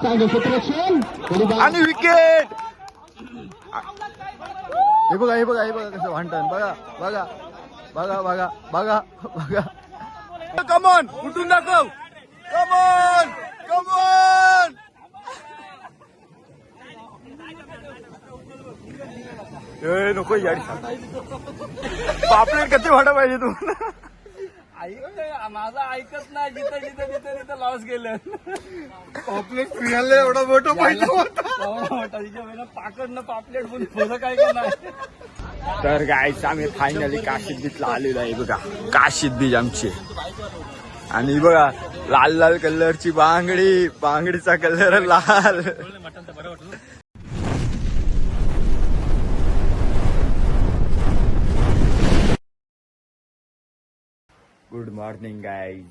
आणि विकेट. हे बघा हे बघा हे बघा कसं भांडण. बघा बघा बघा बघा बघा बघा. कमॉन उठून दाखव. Come on come on. नको याडी पापलेट कधी वाटा पाहिजे तू. माझा ऐकत नाही. जिथं जिथं जिथं तिथं लॉस गेलं. पापलेट फिरायला एवढा मोठं पाहिजे पाकड न पापलेट पण थोडं काय का नाही. तर गाईस आम्ही फायनली काशीद बीचला आलेलो आहे. बघा काशीद बीच आमची. आणि बघा लाल लाल कलरची बांगडी. बांगडीचा कलर लाल. Good morning guys.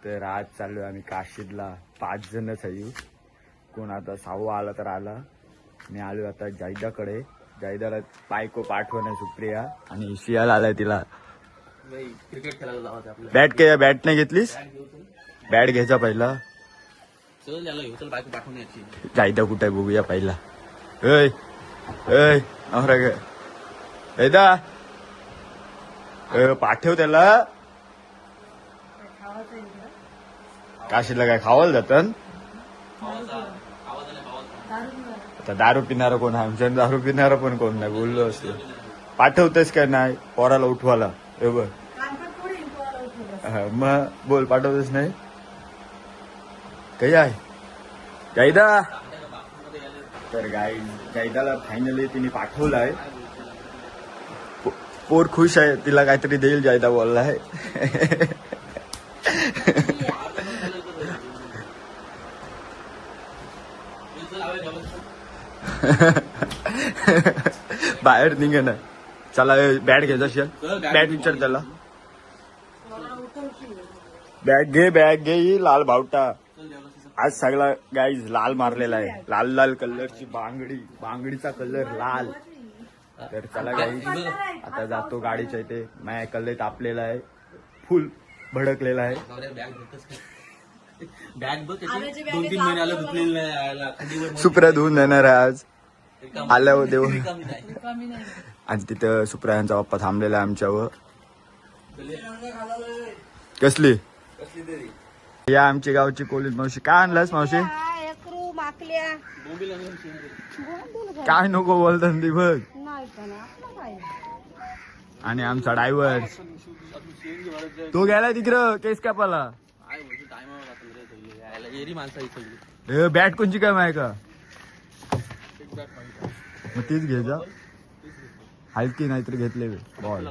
तर आज चाललोय आम्ही काशीदला. 5 जणच आहे. कोण आता 6वा आला तर आला. मी आलो आता जायदाकडे. जायदाला बायको पाठवणं सुप्रिया. आणि शियाला आलाय तिला. क्रिकेट खेळायला जावं आपल्याला. बॅट नाही घेतलीस. बॅट घ्यायचा पहिला. बायको पाठवून यायची. जायदा कुठे बघूया पहिला. ऐ ऐ नवरा ग जायदा पाठव त्याला. काशीला काय खावायला जातात. आता दारू पिणारं कोण आहे. आमच्या दारू पिणारं पण कोण नाही. बोललो असतो. पाठवतेस काय नाही पोराला उठवायला. बरोबर मग बोल पाठवतेस नाही. काही आहे जायदा. तर जायदाला फायनली तिने पाठवलाय. पोर खुश आहे. तिला काहीतरी देईल जायदा बोललाय. बाहेर निघे ना. चला बॅट घ्यायचा शेल. बॅट विचार त्याला. बॅग घे ही लाल बावटा. आज सगळा गाईज लाल मारलेला आहे. लाल लाल कलरची बांगडी. बांगडीचा कलर लाल. तर चला गाईज आता जातो गाडीच्या इथे. माझ्या कलर तापलेला आहे. फुल भडकलेला आहे. बॅग बघ 2-3 महिने आलं धुतलेलं. सुप्रिया धुवून देणार आहे आज. आल्यावर देऊ. आणि तिथं सुप्रियांचा पप्पा थांबलेला आहे आमच्यावर. कसली या आमची गावची कोलीस मावशी. काय आणलंस मावशी. काय नको बोलतात ती बघ. आणि आमचा ड्रायव्हर तो गेला तिकडं केस कापाला. बॅट कोणची काय माहिती का. मग तीच घे जा. हलकी नाहीतरी घेतले बॉल.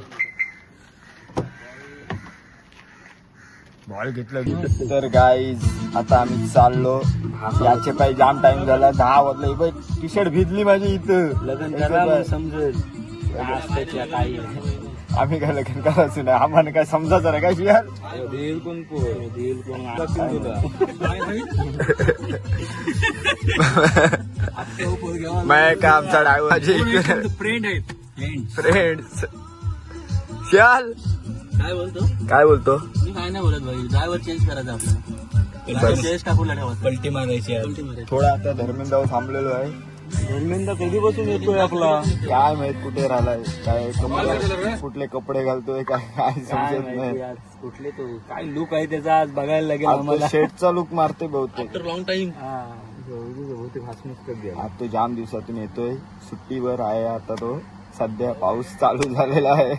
बॉल घेतलं. तर गाईज आता आम्ही चाललो. याचे पाय जाम टाइम झाला. 10 वाजले. टी शर्ट भिजली माझी इथं. लग्न समजेल काही. आम्ही काय लग्न करायचं नाही. आम्हाला काय समजायचं नाही काय शियार. देईल कोण देईल कोण. मैं का आमचा ड्रायव्हर फ्रेंड आहेत. फ्रेंड्स. शियाल काय बोलतो. मी काय नाही बोलत भाई. ड्रायव्हर चेंज करायचा आपल्याला. चेंज टाकून ठेवायचं. पलटी मारायची. थोडा आता धर्मेंद्र थांबलेलो आहे. धर्मेंद्र कधीपासून येतोय आपला. काय माहित कुठे राहिलाय. काय कुठले कपडे घालतोय काय समजत नाही. कुठले तो काय लुक आहे त्याचा आज बघायला लागेल आम्हाला. शेटचा लुक मारतोय बहुतेक. After long time. आता तो जाम दिवसातून येतोय. सुट्टीवर आहे आता तो. सध्या पाऊस चालू झालेला आहे.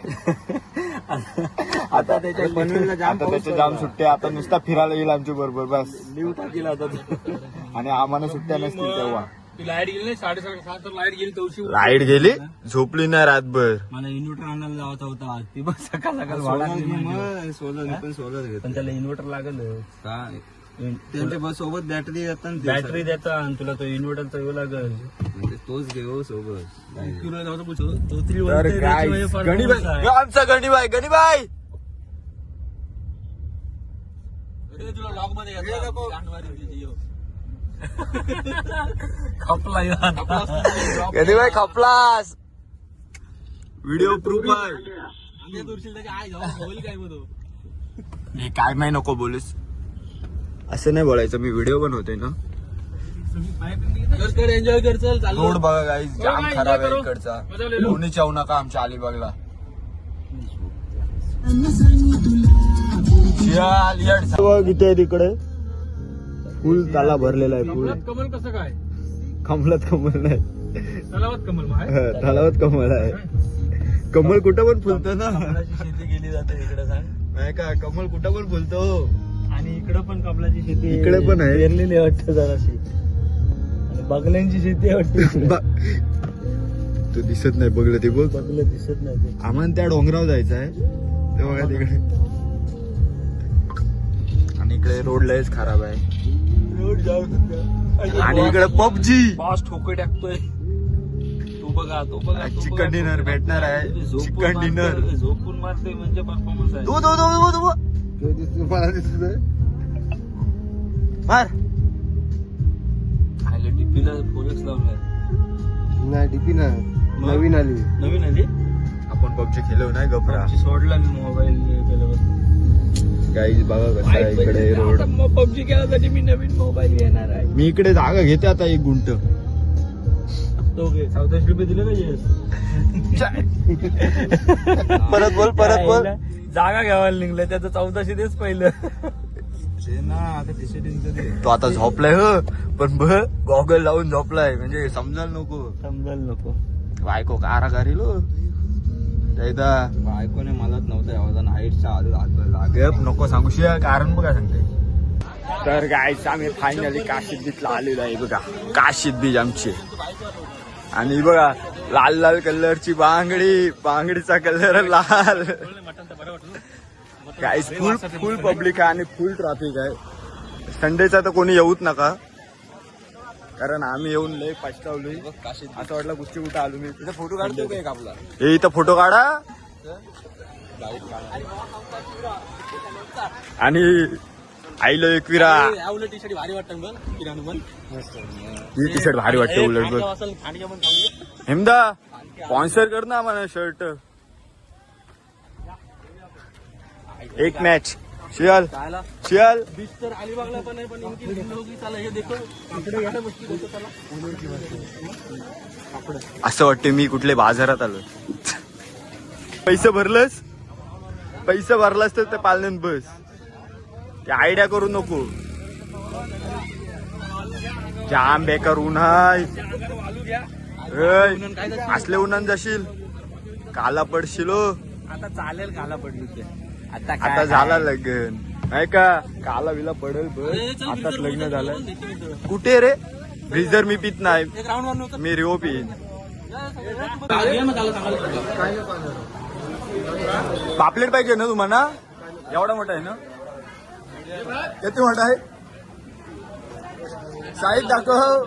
आता त्याच्या जाम सुट्ट्या. आता नुसता फिरायला येईल आमच्या बरोबर बस. न्यू टाकीला आता. आणि आम्हाला सुट्ट्या नसतील तेव्हा. लाईट गेली 7:30 तर लाईट गेली. तवशी लाईट गेली. झोपली नाही रातभर. मला इन्व्हर्टर आणायला जायचा होता. ती बघ सकाळ सोलर पण त्याला इन्व्हर्टर लागल. त्यांच्या बस सोबत बॅटरी देतात. बॅटरी देतात आणि तुला तो इन्व्हर्टरचा येऊ लागल. तोच घेऊ सोबत. आमचा गणीबाई. गणीबाई तुला लॉक मध्ये खपला. गणीबाई खपलास. व्हिडिओ प्रूफ आहे. काय माहिती नको बोलूस. असं नाही बोलायचं. मी व्हिडिओ बनवतोय ना. एन्जॉय कर चल चालू रोड बघा गाईज जाम खराब आहे इकडचा. कोणी चावू नका आमच्या अलिबागला. किती आहे तिकडे फुल ताला भरलेला आहे. फुल कमल कसं काय कमलात कमल नाही, तलावात कमल तलावात कमल आहे. कमल कुठं पण फुलतं ना. शेती केली जाते इकडे सांग नाही का, कमल कुठं पण फुलतो. आणि इकडे पण कमलाची शेती इकडे पण आहे. पेरलेली वाटतं जराशी. आणि बगल्यांची शेती वाटते. तू दिसत नाही बघलं ते बोल. बगलं दिसत नाही ते. आम्हाला त्या डोंगरावर जायचं आहे ते बघा तिकडे. आणि इकडे रोड लयच खराब आहे. रोड जाऊ आणि इकडे पबजी बॉस ठोके टाकतोय. तो बघा तो बघा चिकन डिनर भेटणार आहे. चिकन डिनर झोपून मारतोय म्हणजे परफॉर्मन्स आहे. दो मला दिसत मार. खायला टिपीला फोनच लावलाय. नाही डीपी ना नवीन आली. नवीन आली आपण पबजी खेळलो नाही गपरा. सोडला मी मोबाईल केल्यावर. गाईज बघा कसं आहे इकडे रोड. पबजी खेळासाठी मी नवीन मोबाईल घेणार आहे. मी इकडे जागा घेते आता 1 गुंठ. तो घे. 1400 रुपये दिले पाहिजे. परत बोल परत बोल. जागा घ्यावायला निघलं त्याचं 1400 देच पहिलं. तो आता झोपलाय हो, पण बघ गॉगल लावून झोपलाय म्हणजे समजायला नको. समजायला नको. बायको कारागारी लो बायकोने मलाच नव्हतं आवाजानं हाईटच्या गप नको सांगू शिया कारण बघा सांगते. तर गायचं आम्ही फायनली काशीद बीचला आलेलो आहे बघा. काशीद बीच आमची. आणि बघा लाल लाल कलरची बांगडी, बांगडीचा कलर लाल. गाईस फुल फुल पब्लिक आहे आणि फुल ट्रॅफिक आहे. संडेचा तर कोणी येऊच नका, कारण आम्ही येऊन लय पछतावलोय. असं वाटलं कुस्ती कुठं आलो मी. इथं फोटो काढतो का एक आपला. हे इथं फोटो काढा. आणि आईलो एकविरा उलट टी शर्ट भारी वाटतं बघ. किराणू पण ही टी शर्ट भारी वाटते उलट बघ. हेमदा स्पॉन्सर कर ना आम्हाला शर्ट. एक मॅच शियाल शियाल. बीच तर अलिबागला पण आहे, पण इनकी होगी चला हे देखो इकडे घ्यायला बसली होतं चला. असं वाटते मी कुठले बाजारात आलो. पैसे भरलंस, पैसे भरलास तर ते पालण्यात बस. ते आयडिया करू नको. जाम बेकार उन्हाय. असले उन्हान जाशील काला पडशील. आता चालेल काला पडली ते. आता झाला लग्न नाही का. काला विला पडेल बस. आताच लग्न झालं. कुठे रे ब्रिजर मी पित नाही, मी रिओ पिन. पापलेट पाहिजे ना तुम्हाला. एवढा मोठा आहे ना. किती मोठा आहे साईज दाखव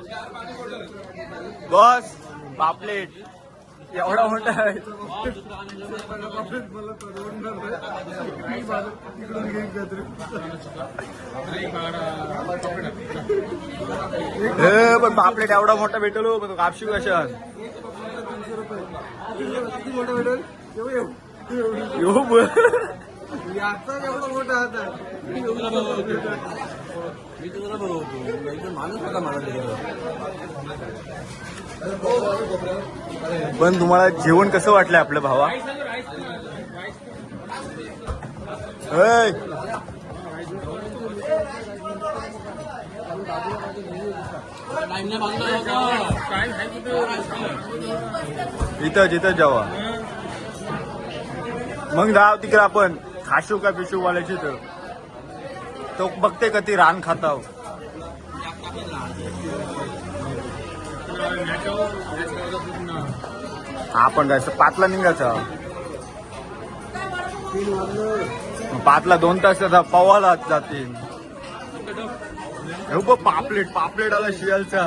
बॉस. पापलेट एवढा मोठा आहे. पण पापलेट एवढा मोठा भेटेल हो. पण कापशी कशा एवढा मोठा हात मी तुला बघतो माणूस होता मला. पण तुम्हाला जेवण कसं वाटलंय आपल्या भावा. इथं जिथं जावा मग जाव तिकडे आपण खाशू का पिशू वाल्याची. तर तो बघते कधी रान खाताव. आपण जायचं 5ला निघायचं. 5ला 2 तास पवाला जातील. पापलेट पापलेट आला शियालचा.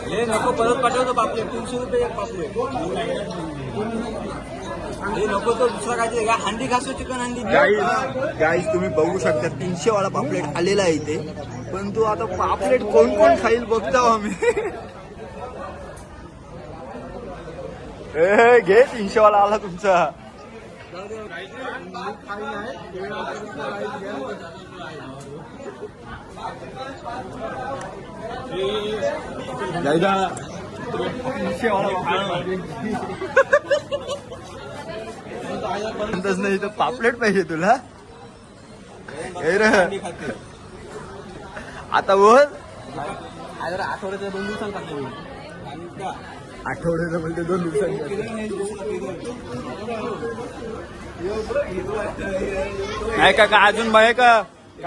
हे नको परत पाठवतो पापलेट. 300 रुपये एक पापलेट. हे नको तो दुसरा काहीतरी हंडी खासो चिकन हंडी. गाईज तुम्ही बघू शकता 300 वाला पापलेट आलेला आहे इथे. पण तो आता पापलेट कोण कोण खाईल बघता आम्ही. घे 300 वाला आला तुमचा. म्हणतच नाही तर पापलेट पाहिजे तुला हे रे. आता बोल आठवड्याच्या 2 दिवसांनी टाकले. आठवड्याचं बोलते 2 दिवसांनी नाही का का अजून बाहे का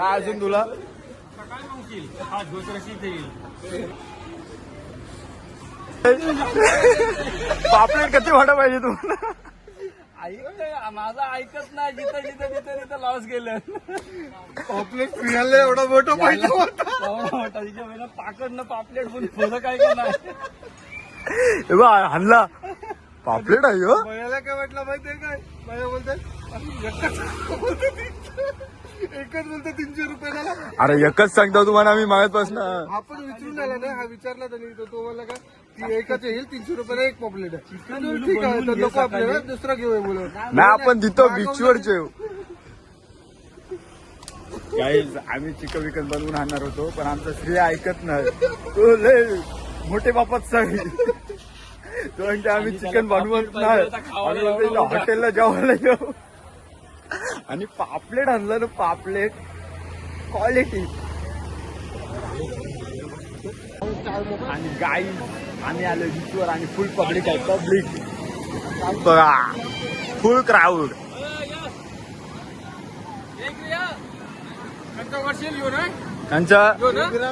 अजून तुला पापलेट कधी वाटा पाहिजे तुम्हाला माझा ऐकत नाही. जिथं लॉस गेलं. पॉपलेट फिरायला एवढा मोठं पाहिजे तिच्या पाकडनं पापलेट पण थोडं काय का नाही. हे बा हल्ला पापलेट आहे हो. मला काय वाटलं माहितीये काय मला बोलतात एकच बोलतो 300 रुपयाला. अरे एकच सांगतो तुम्हाला आम्ही मागतपासून हा पण विचारून आला ना हा विचारला त्यांनी तो मला का ती एकच येईल 300 रुपयाला एक पॉपलेट आहे. ठीक आहे तर नको आपल्याला दुसरा घेऊया बोलून नाही आपण तिथं बीचवर जेव काही आम्ही चिकन विकत बनवून आणणार होतो पण आमचा श्री ऐकत नाही. तो लय मोठे बापाच सांग तो म्हणते आम्ही चिकन बनवत नाही हॉटेलला जेवायला जाऊ. आणि पापलेट आणलं ना पापलेट क्वालिटी. आणि गाई आम्ही आलो बीचवर आणि फुल पब्लिक आहे. पब्लिक बघा फुल क्राऊड. त्यांचा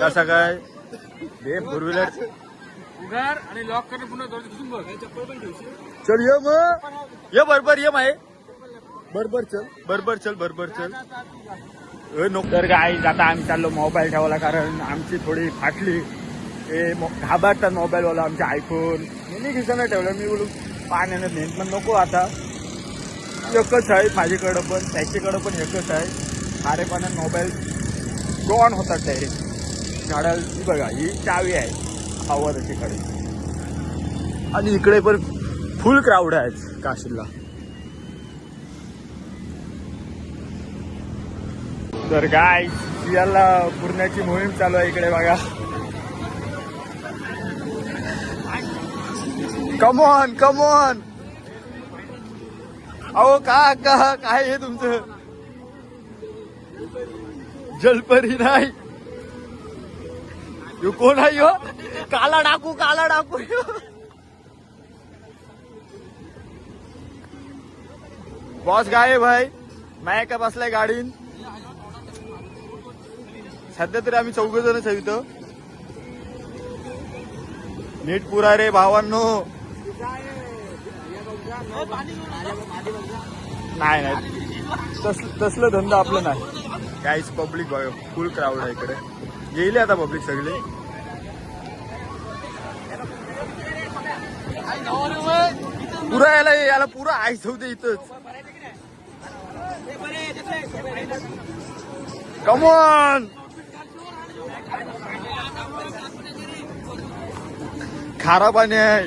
कसा काय हे फोर व्हीलर आणि लॉक करणे पुन्हा चप्पल पण ठेवशी. चल ये मग ये बरोबर ये माय बरोबर चल बरोबर चल. तर काय आता आम्ही चाललो मोबाईल ठेवायला कारण आमची थोडी फाटली. हे घाबरतात मोबाईलवाला आमचे आयफोन मी खिशानं ठेवलं. मी बोलू पाण्यानं नेन पण नको आता एकच आहे माझ्याकडं पण त्याच्याकडं पण एकच आहे. सारे पाण्यात मोबाईल गॉन होतात डायरेक्ट. झाडाची बघा ही चावी आहे हवा त्याच्याकडे. आणि इकडे पण फुल क्राऊड आहे काशीला. तर काय सियाला पुरण्याची मोहीम चालू आहे इकडे बघा. Come on come on. अहो का काय हे तुमचं जलपरी नाही यो कोण आहे यो काला डाकू बॉस गाय भाई मैं का बसलाय गाडीन. सध्या तरी आम्ही 4 जणच आहे इथं. नीट पुरा रे भावांनो. नाही तसलं धंदा आपलं नाही. काहीच पब्लिक बघा फुल क्राऊड आहे इकडे. गेले आता पब्लिक सगळे. पुरा याला पुरा आईस होते इथंच. कमॉन खारा पाणी आहे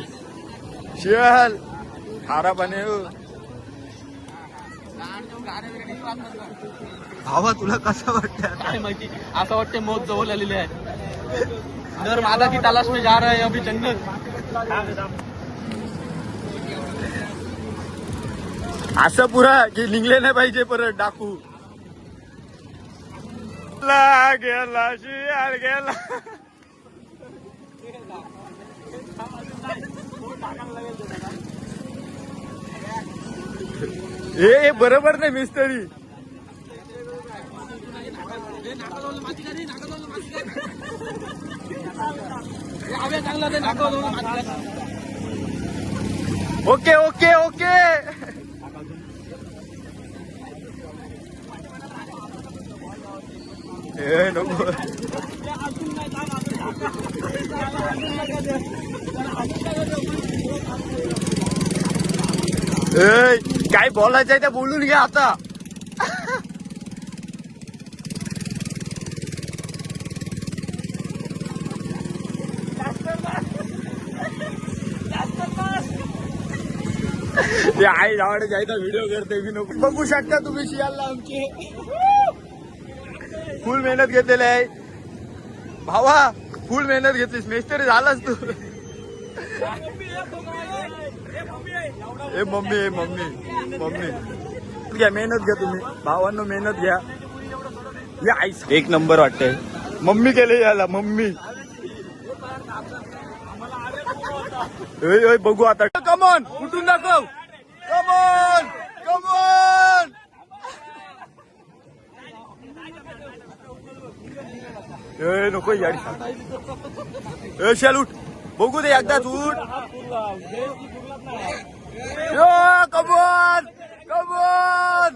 शियाल खारा पाणी. भावा तुला कसं वाटतं काय माहिती असं वाटतं मौत जवळ आलेली आहे. दर मादा की तलाश में जा रहा है अभी जन्नत. असं पुरा की निघले नाही पाहिजे परत डाकू. गेला शियाल गेला. हे बरोबर नाही मिस्त्री. Okay okay okay. ए नको काय बोलायचंय ते बोलून घ्या आता. ते आई जावडे जायचा व्हिडिओ करते मी नको. बघू शकता तुम्ही शियालला आमची फुल मेहनत घेतलेली आहे भावा. फुल मेहनत घेतलीस मेस्टरी झालास तू. ए मम्मी मम्मी घ्या मेहनत घ्या तुम्ही भावांनो मेहनत घ्या. या आईस एक नंबर वाटतंय. मम्मी केले याला मम्मी. बघू आता. कमॉन कुठून दाखव. Come on come on. नको याडी शाल उठ. बघू दे एकदाच उठ. Come on come on.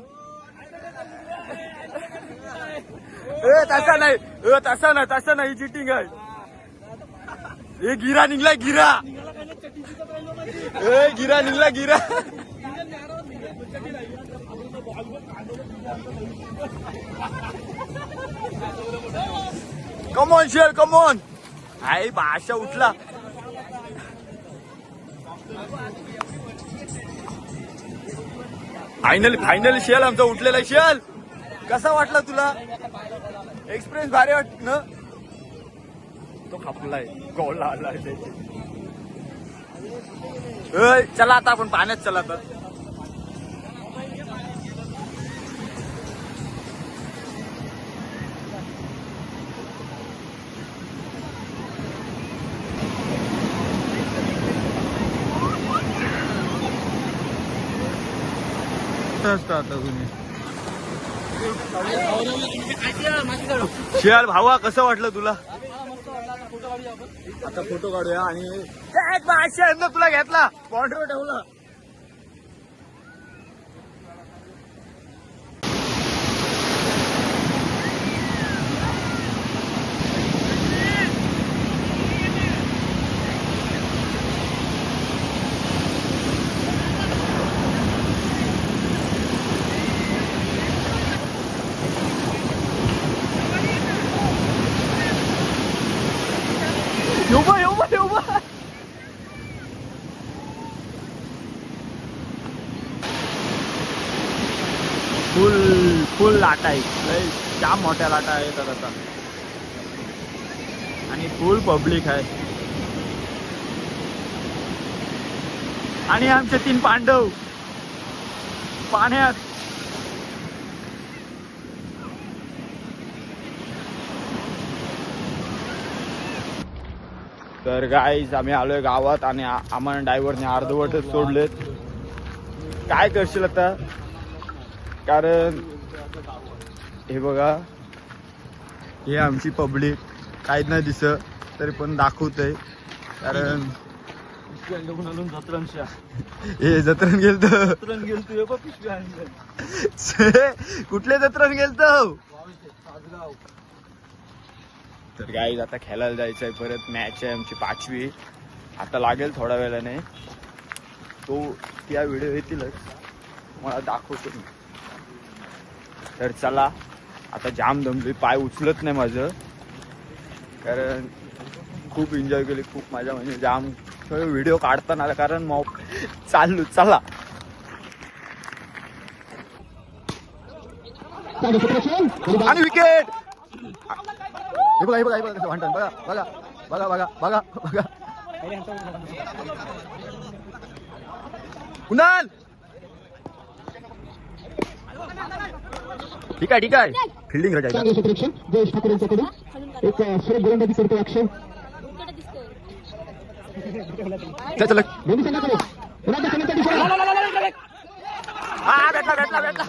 तसा नाही चिटिंग आहे. हे गिरा निघला गिरा. गिरा निघला गिरा. Come on shell come on. आई भाषा उठला. फायनली शेल आमचा उठलेला. शेल कसा वाटला तुला. एक्सपिरियन्स भारी वाटत ना. तो खापलाय गोळला आलाय. चला आता आपण पाण्यात चला तर. आता तुम्ही शियाल भावा कसं वाटलं तुला. आता फोटो काढूया. आणि तुला घेतला बॉर्डर ठेवला. फुल लाटा आहे. जाम मोठ्या लाटा येतात आता. आणि फुल पब्लिक आहे. आणि आमचे 3 पांडव पाण्यात. तर गाईज आम्ही आलोय गावात. आणि आम्हाला ड्रायव्हरने अर्धवटच सोडलेत. काय करशील आता. कारण हे बघा हे आमची पब्लिक काहीच नाही दिसत तरी पण दाखवतय. कारण हे जत्रण गेलतो. कुठले जत्रण गेलतो. तर गाईज आता खेळायला जायचंय परत. मॅच आहे आमची 5वी. आता लागेल थोड्या वेळाने. तो त्या व्हिडिओ येतीलच मला दाखवतो मी. तर चला आता जाम दमलोय. पाय उचलत नाही माझं. कारण खूप एन्जॉय केली. खूप मजा म्हणजे जाम व्हिडिओ काढताना. कारण चाललो. चला आणि विकेट. हे बघा कसं म्हणतात. बघा कुणाल. ठीक आहे फिल्डिंग चल. हा भेटला.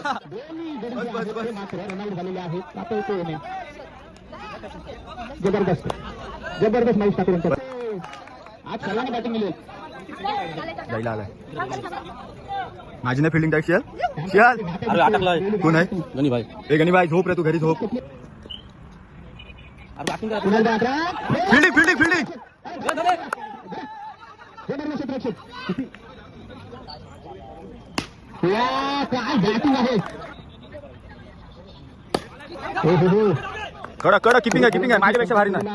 जबरदस्त महेश ठाकूर. आज सर्वांनी बॅटिंग मिळेल. जायला आलाय. माझी ना फिल्डिंग टाक. शियाल कोण आहे. गणी भाई झोप रे तू घरी झोप. फिल्डिंग. कडक किपिंग आहे माझ्यापेक्षा भारी नाही.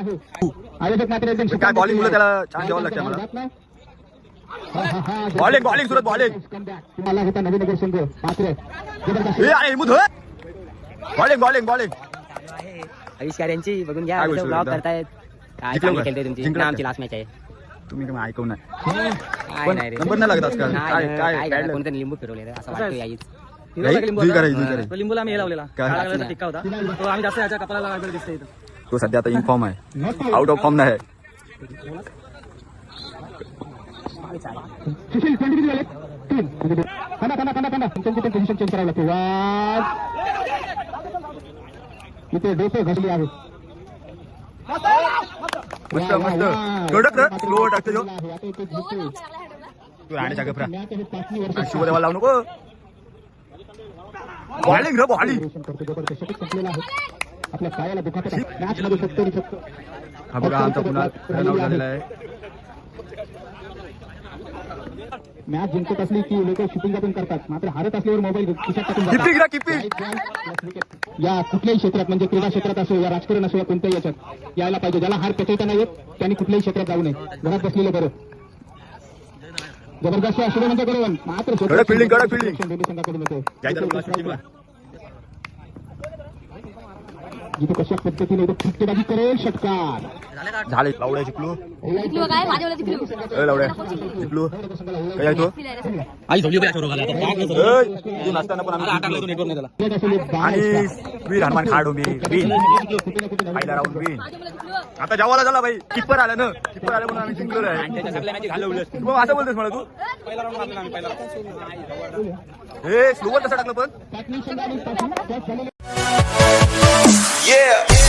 काय बॉलिंग मुलं त्याला छान द्यावं लागतं मला. बॉलिंग बॉलिंग सुरत बॉलिंग तुम्हाला होता नवीनगर संघ मात्र बॉलिंग बॉलिंग बॉलिंग आविष्कार यांची बघून घ्या काय गोष्ट ब्लॉग बोलता? करतायत काय जिंकलो चांगली का? खेळते तुमची जिंकलो आमची का? लास्ट मॅच आहे तुम्ही काय ऐकू नाही काय पण नाही रे नंबर नाही लागत आजकाल नाही, काय काय काय करा, कोणतरी लिंबू फिरवले रे असं वाटतं याईच तो लिंबूला आम्ही हे लावलेला काय? काळा कलरचा टिक्का होता तो आम्ही जास्त याच्या कपाळाला लागलेला दिसतोय इथं सध्या आता इन फॉर्म आहे आउट ऑफ फॉर्म नाही सुशील 20 किती झाले 3 थांबा तुमची पण पोझिशन चेंज करावं लागते इथे डोसे घसले आहेत मस्त मस्त कडक स्लो टाकतो जो आता इथे जिंकतोय. तू राहण्याच्या गफरा मॅच आहे 5वी वर्ष शिवदेवा लावू नको बॉलिंग रे बॉलिंग करतो जबरदस्त षटक संपलेला आहे आपल्या पायाला दुखापत आहे मॅच मध्ये 70 हा बघा आमचा पुन्हा रन आउट झालेला आहे मॅच जिंकत असली की लोक शूटिंग पण करतात मात्र हारत असल्यावर मोबाईल खिशात टाकून किपिंग जातात. रा किपिंग या कुठल्याही क्षेत्रात म्हणजे क्रीडा क्षेत्रात असो या राजकारण असो या कोणत्याही याच्यात यायला पाहिजे ज्याला हार पेचवता नाही येत त्यांनी कुठल्याही क्षेत्रात जाऊ नये घरात बसलेलं बरं जबरदस्त शुभमंत करून मात्र कडक fielding, कडक fielding. दोन्ही संघाकडून होतं. काय त्याला शूटिंगला जिथे कशा पद्धतीने इथे फटकेबाजी करेल षटकार झाले लावड्या जिंकलो जिंकलो काय माझ्यावर जिंकलो लावड्या जिंकलो काय आहे तो आई झोपली पाहिजे तू नसताना पण आम्ही जिंकलो. आणि वीर हनुमान खाडो मी विन पहिला राऊंड विन आता जेवायला झाला भाई किपर आला ना किपर आला म्हणून आम्ही जिंकलो आहे मग असं बोलतोस मला तू हे स्लोवर कसं टाकलं पण पाचवी संघाने Yeah.